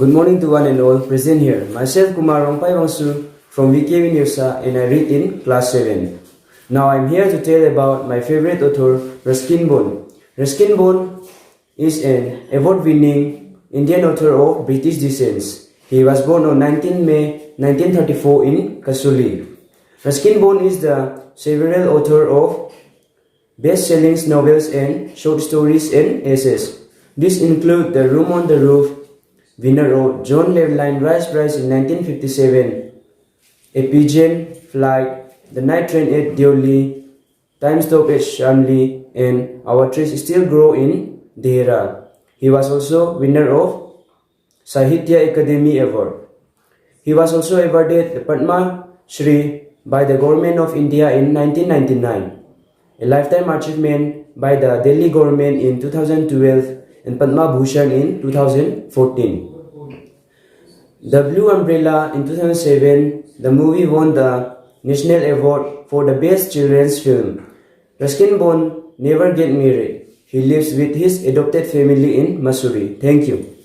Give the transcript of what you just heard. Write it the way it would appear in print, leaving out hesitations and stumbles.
Good morning to one and all present here. Myself Kumar Wangpai Wangsu from VKV Newsa and I read in class 7. Now I'm here to tell about my favorite author Ruskin Bond. Ruskin Bond is an award-winning Indian author of British descent. He was born on 19 May 1934 in Kasuli. Ruskin Bond is the several author of best-selling novels and short stories and essays. These include The Room on the Roof, winner of John Levine Rice Prize in 1957, A Pigeon Flight, The Night Train at Deoli, Time Stop at Shanli, and Our Trees Still Grow in Dehra. He was also winner of Sahitya Academy Award. He was also awarded the Padma Shri by the Government of India in 1999, a lifetime achievement by the Delhi government in 2012, and Padma Bhushan in 2014. The Blue Umbrella in 2007, the movie won the National Award for the Best Children's Film. Ruskin Bond never get married. He lives with his adopted family in Missouri. Thank you.